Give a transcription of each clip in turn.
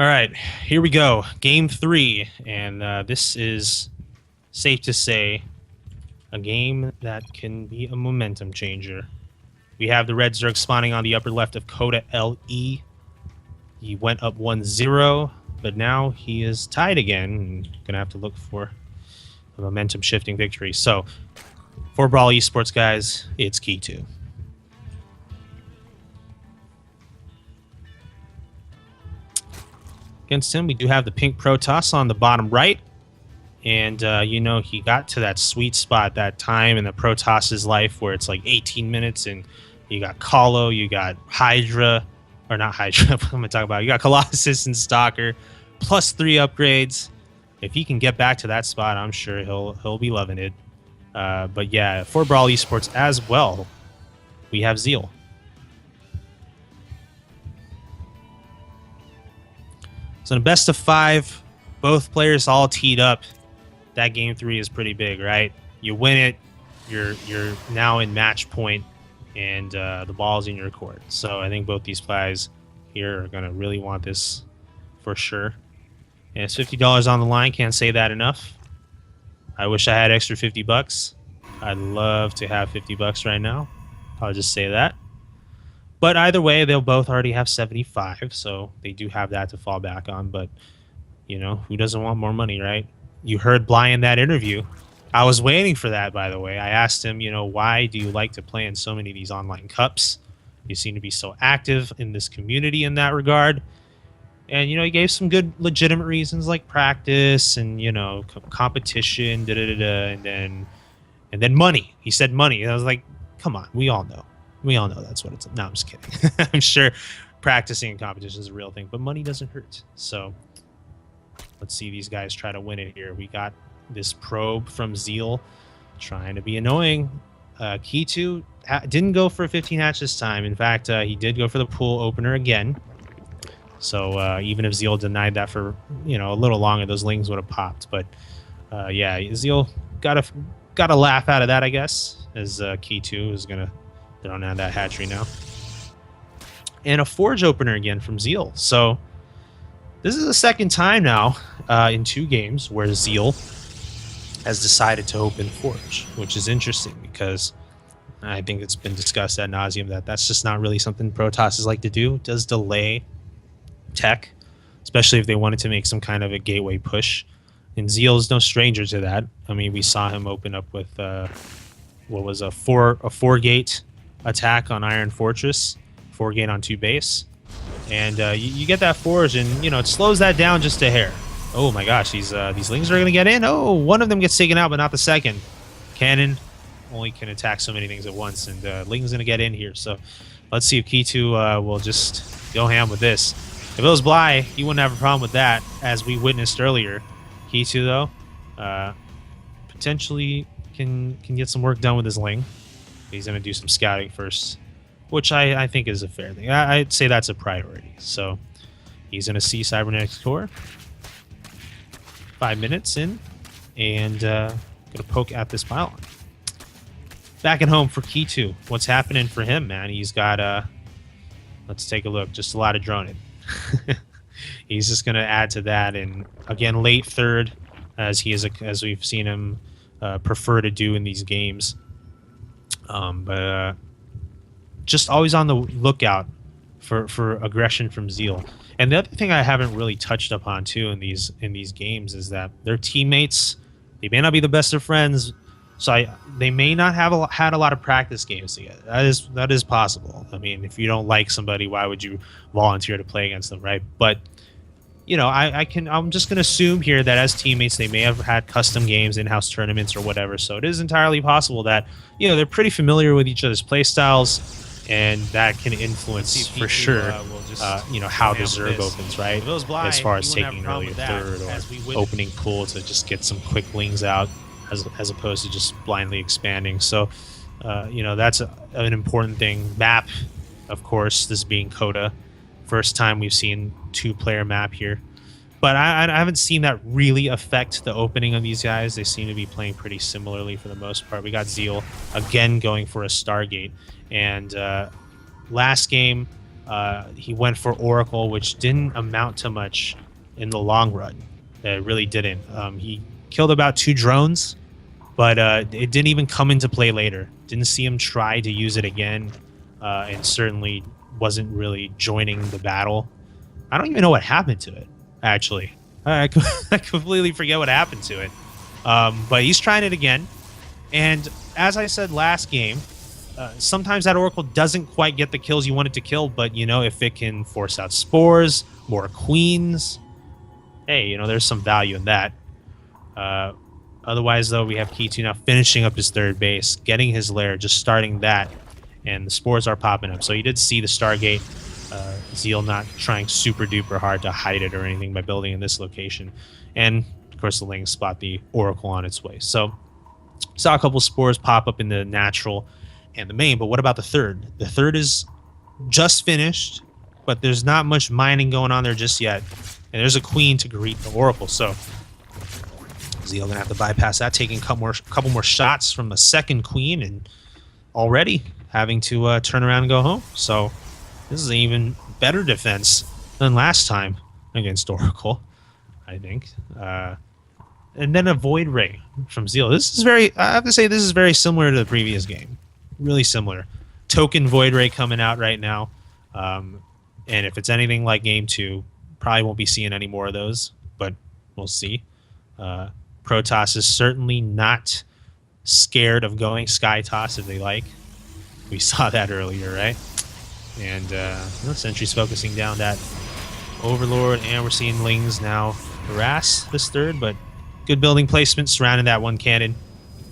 All right, here we go. Game 3. And this is safe to say a game that can be a momentum changer. We have the Red Zerg spawning on the upper left of Coda LE. He went up 1-0, but now he is tied again and going to have to look for a momentum shifting victory. So, for Brawl Esports, guys, it's KiToO. Against him, we do have the pink Protoss on the bottom right. And, you know, he got to that sweet spot, that time in the Protoss's life where it's like 18 minutes and you got KaLo, you got Hydra, or not Hydra, what am I talking about? You got Colossus and Stalker, plus 3 upgrades. If he can get back to that spot, I'm sure he'll be loving it. But yeah, for Brawl Esports as well, we have Zeal. So in a best of 5, both players all teed up. That game 3 is pretty big, right? You win it, you're now in match point, and the ball's in your court. So I think both these guys here are gonna really want this for sure. And it's $50 on the line. Can't say that enough. I wish I had extra $50. I'd love to have $50 right now. I'll just say that. But either way, they'll both already have 75, so they do have that to fall back on. But, you know, who doesn't want more money, right? You heard Bly in that interview. I was waiting for that, by the way. I asked him, you know, why do you like to play in so many of these online cups? You seem to be so active in this community in that regard. And, you know, he gave some good legitimate reasons like practice and, you know, competition, and then money. He said money. And I was like, come on, we all know. We all know that's what it's. No, I'm just kidding. I'm sure practicing and competition is a real thing, but money doesn't hurt. So let's see these guys try to win it here. We got this probe from Zeal trying to be annoying. KiToO didn't go for a 15 hatch this time. In fact, he did go for the pool opener again. So even if Zeal denied that for, you know, a little longer, those lings would have popped. But yeah, Zeal got a laugh out of that, I guess, as KiToO is gonna throw down that hatchery now. And a forge opener again from Zeal. So this is the second time now in 2 games where Zeal has decided to open forge, which is interesting because I think it's been discussed ad nauseum that that's just not really something Protosses like to do. It does delay tech, especially if they wanted to make some kind of a gateway push. And Zeal is no stranger to that. I mean, we saw him open up with what was a 4-gate attack on Iron Fortress, 4-gate on 2 base, and you get that forge, and you know it slows that down just a hair. Oh my gosh, these lings are gonna get in. Oh, one of them gets taken out, but not the second. Cannon only can attack so many things at once, and ling's gonna get in here. So let's see if KiToO will just go ham with this. If it was Bly, he wouldn't have a problem with that, as we witnessed earlier. KiToO though, potentially can get some work done with his ling. He's going to do some scouting first, which I think is a fair thing. I'd say that's a priority. So he's going to see Cybernetics Core. 5 minutes in, and going to poke at this pylon. Back at home for KiToO. What's happening for him, man? He's got, let's take a look, just a lot of droning. He's just going to add to that, and again, late third, as we've seen him prefer to do in these games. But just always on the lookout for aggression from Zeal. And the other thing I haven't really touched upon too in these games is that their teammates, they may not be the best of friends, so they may not have had a lot of practice games together. That is possible. I mean, if you don't like somebody, why would you volunteer to play against them, right? But you know, I'm just gonna assume here that as teammates they may have had custom games, in-house tournaments or whatever. So it is entirely possible that, you know, they're pretty familiar with each other's play styles, and that can influence for sure, you know, how the Zerg opens, right? As far as taking an earlier third or opening pool to just get some quick lings out, as opposed to just blindly expanding. So, you know, that's an important thing. Map, of course, this being Coda. First time we've seen 2-player map here. But I haven't seen that really affect the opening of these guys. They seem to be playing pretty similarly for the most part. We got Zeal again going for a Stargate. And last game, He went for Oracle, which didn't amount to much in the long run. It really didn't. He killed about 2 drones, but it didn't even come into play later. Didn't see him try to use it again, and certainly wasn't really joining the battle. I don't even know what happened to it, actually. I completely forget what happened to it. But he's trying it again. And as I said last game, sometimes that Oracle doesn't quite get the kills you want it to kill, but, you know, if it can force out spores, more queens, hey, you know, there's some value in that. Otherwise, though, we have KiToO now finishing up his 3rd base, getting his lair, just starting that, and the spores are popping up. So you did see the Stargate. Zeal not trying super duper hard to hide it or anything by building in this location. And, of course, the Lings spot the Oracle on its way. So saw a couple spores pop up in the natural and the main, but what about the 3rd? The 3rd is just finished, but there's not much mining going on there just yet. And there's a queen to greet the Oracle, so Zeal gonna have to bypass that, taking a couple more shots from the 2nd queen, and already having to turn around and go home. So this is an even better defense than last time against Oracle, I think. And then a Void Ray from Zeal. This is I have to say, this is very similar to the previous game. Really similar. Token Void Ray coming out right now. And if it's anything like Game 2, probably won't be seeing any more of those, but we'll see. Protoss is certainly not scared of going Sky Toss if they like. We saw that earlier, right? And Sentry's focusing down that Overlord, and we're seeing Lings now harass this 3rd, but good building placement surrounding that 1 cannon,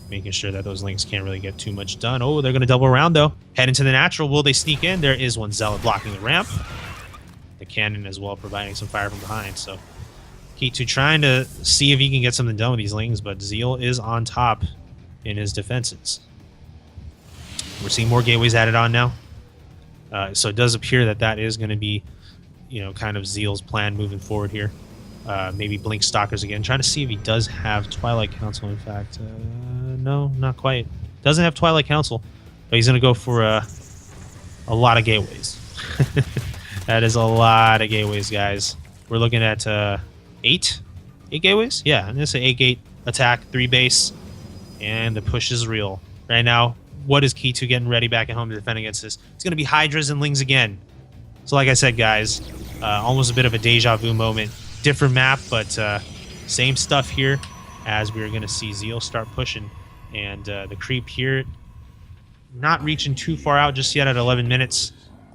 making sure that those Lings can't really get too much done. Oh, they're going to double around, though. Head into the natural. Will they sneak in? There is one Zealot blocking the ramp. The cannon as well, providing some fire from behind. So KiToO trying to see if he can get something done with these Lings, but Zeal is on top in his defenses. We're seeing more gateways added on now. So it does appear that that is going to be, you know, kind of Zeal's plan moving forward here. Maybe Blink Stalkers again, trying to see if he does have Twilight Council. In fact, no, not quite. Doesn't have Twilight Council, but he's going to go for a lot of gateways. That is a lot of gateways, guys. We're looking at 8 gateways. Yeah, I'm going to say 8 gate attack, 3 base, and the push is real. Right now, what is KiToO getting ready back at home to defend against this? It's going to be Hydras and Lings again. So like I said, guys, almost a bit of a deja vu moment. Different map, but same stuff here, as we're going to see Zeal start pushing. And the creep here, not reaching too far out just yet at 11 minutes.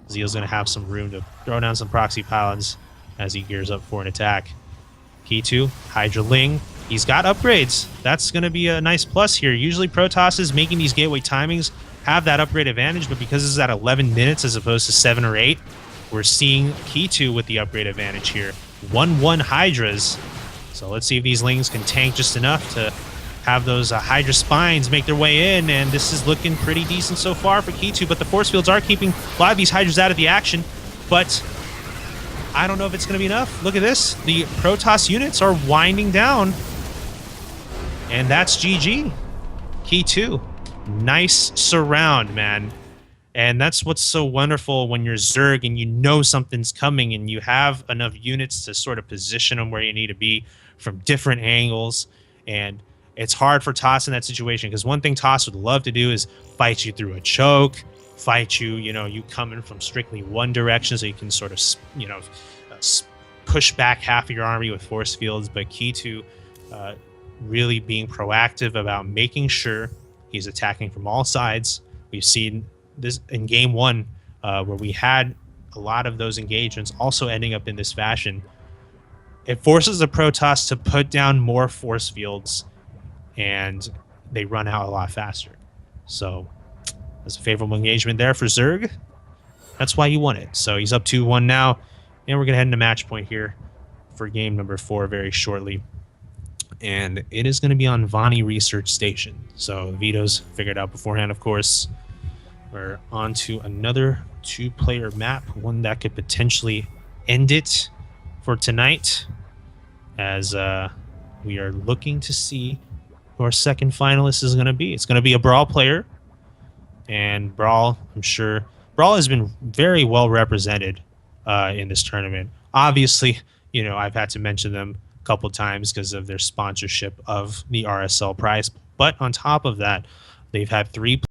Zeal's going to have some room to throw down some proxy pylons as he gears up for an attack. KiToO, Hydra Ling, he's got upgrades. That's going to be a nice plus here. Usually Protosses making these gateway timings have that upgrade advantage, but because this is at 11 minutes as opposed to 7 or 8, we're seeing KiToO with the upgrade advantage here. 1-1 Hydras. So let's see if these Lings can tank just enough to have those Hydra spines make their way in, and this is looking pretty decent so far for KiToO, but the force fields are keeping a lot of these Hydras out of the action, but I don't know if it's going to be enough. Look at this. The Protoss units are winding down, and that's GG. KiToO. Nice surround, man. And that's what's so wonderful when you're Zerg and you know something's coming and you have enough units to sort of position them where you need to be from different angles. And it's hard for Toss in that situation, because one thing Toss would love to do is fight you through a choke, fight you, you know, you coming from strictly one direction so you can sort of, you know, push back half of your army with force fields. But KiToO really being proactive about making sure he's attacking from all sides. We've seen this in game 1 where we had a lot of those engagements also ending up in this fashion. It forces the Protoss to put down more force fields, and they run out a lot faster. So that's a favorable engagement there for Zerg. That's why you won it. So he's up 2-1 now, and we're going to head into match point here for game number 4 very shortly. And it is going to be on Vani Research Station. So Vito's figured out beforehand, of course. We're on to another 2-player map, one that could potentially end it for tonight, as we are looking to see who our second finalist is going to be. It's going to be a Brawl player, and Brawl, I'm sure Brawl has been very well represented in this tournament. Obviously, I've had to mention them a couple times because of their sponsorship of the RSL prize. But on top of that, they've had 3